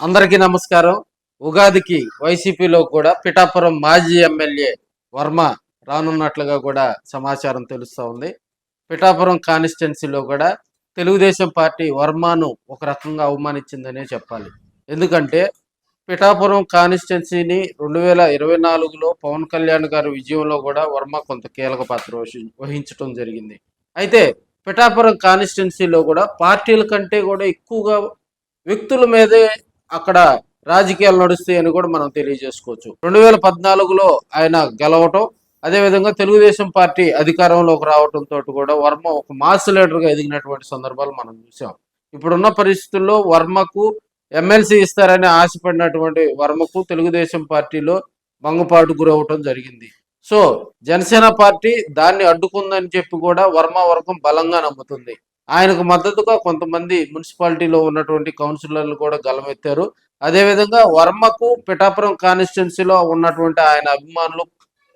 అందరికీ నమస్కారం. ఉగాదికి వైసీపీలో కూడా పిఠాపురం మాజీ ఎమ్మెల్యే వర్మ రానున్నట్లుగా కూడా సమాచారం తెలుస్తూ ఉంది. పిఠాపురం కాన్స్టిట్యున్సీలో కూడా తెలుగుదేశం పార్టీ వర్మను ఒక రకంగా అవమానించిందనే చెప్పాలి. ఎందుకంటే పిఠాపురం కాన్స్టిట్యున్సీని 2024లో పవన్ కళ్యాణ్ గారి విజయంలో కూడా వర్మ కొంత కీలక పాత్ర వహించడం జరిగింది. అయితే పిఠాపురం కాన్స్టిట్యున్సీలో కూడా పార్టీల కంటే కూడా ఎక్కువగా వ్యక్తుల మీదే అక్కడ రాజకీయాలు నడుస్తాయని కూడా మనం తెలియజేసుకోవచ్చు. 2014లో ఆయన గెలవటం, అదేవిధంగా తెలుగుదేశం పార్టీ అధికారంలోకి రావడంతో కూడా వర్మ ఒక మాస్ లీడర్గా ఎదిగినటువంటి సందర్భాలు మనం చూసాం. ఇప్పుడున్న పరిస్థితుల్లో వర్మకు ఎమ్మెల్సీ ఇస్తారని ఆశపడినటువంటి వర్మకు తెలుగుదేశం పార్టీలో భంగపాటు గురవటం జరిగింది. సో జనసేన పార్టీ దాన్ని అడ్డుకుందని చెప్పి కూడా వర్మ వర్గం బలంగా నమ్ముతుంది. ఆయనకు మద్దతుగా కొంతమంది మున్సిపాలిటీలో ఉన్నటువంటి కౌన్సిలర్లు కూడా గలమెత్తారు. అదేవిధంగా వర్మకు పిఠాపురం కాన్స్టిట్యున్సీలో ఉన్నటువంటి ఆయన అభిమానులు,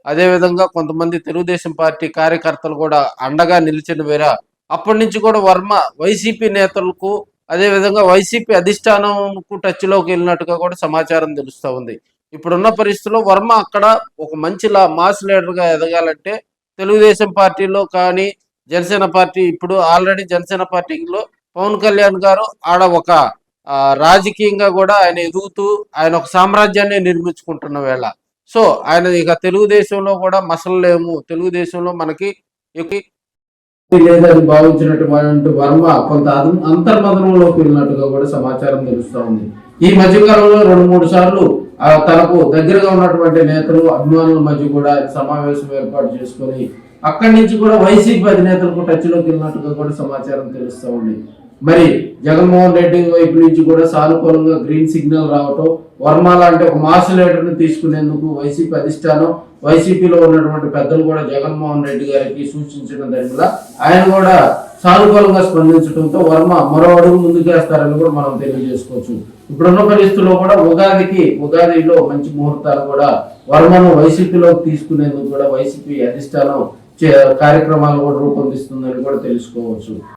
అదేవిధంగా కొంతమంది తెలుగుదేశం పార్టీ కార్యకర్తలు కూడా అండగా నిలిచిన వేరా అప్పటి నుంచి కూడా వర్మ వైసీపీ నేతలకు, అదేవిధంగా వైసీపీ అధిష్టానంకు టచ్లోకి వెళ్ళినట్టుగా కూడా సమాచారం తెలుస్తూ ఉంది. ఇప్పుడున్న పరిస్థితుల్లో వర్మ అక్కడ ఒక మంచి మాస్ లీడర్గా ఎదగాలంటే తెలుగుదేశం పార్టీలో కానీ, జనసేన పార్టీ ఇప్పుడు ఆల్రెడీ జనసేన పార్టీలో పవన్ కళ్యాణ్ గారు ఆడ ఒక రాజకీయంగా కూడా ఆయన ఎదుగుతూ ఆయన ఒక సామ్రాజ్యాన్ని నిర్మించుకుంటున్న వేళ. సో ఆయన ఇక తెలుగుదేశంలో కూడా మసలలేము, తెలుగుదేశంలో మనకి లేదని భావించినటువంటి వర్మ కొంత అంతర్మదనంలోకి వెళ్ళినట్టుగా కూడా సమాచారం తెలుస్తూ ఉంది. ఈ మధ్యకాలంలో 2-3 సార్లు తనకు దగ్గరగా ఉన్నటువంటి నేతలు, అభిమానుల మధ్య కూడా సమావేశం ఏర్పాటు చేసుకొని అక్కడి నుంచి కూడా వైసీపీ అధినేతలకు టచ్లోకి వెళ్ళినట్టుగా కూడా సమాచారం తెలుస్తూ ఉంది. మరి జగన్మోహన్ రెడ్డి వైపు నుంచి కూడా సానుకూలంగా గ్రీన్ సిగ్నల్ రావటం, వర్మ లాంటి ఒక మాస్ లీడర్ని తీసుకునేందుకు వైసీపీ అధిష్టానం, వైసీపీలో ఉన్నటువంటి పెద్దలు కూడా జగన్మోహన్ రెడ్డి గారికి సూచించిన దానివల్ల ఆయన కూడా సానుకూలంగా స్పందించడంతో వర్మ మరో అడుగు ముందుకేస్తారని కూడా మనం తెలియజేసుకోవచ్చు. ఇప్పుడున్న పరిస్థితుల్లో కూడా ఉగాదిలో మంచి ముహూర్తాలు కూడా వర్మను వైసీపీలోకి తీసుకునేందుకు కూడా వైసీపీ అధిష్టానం కార్యక్రమాలు కూడా రూపొందిస్తుందని కూడా తెలుసుకోవచ్చు.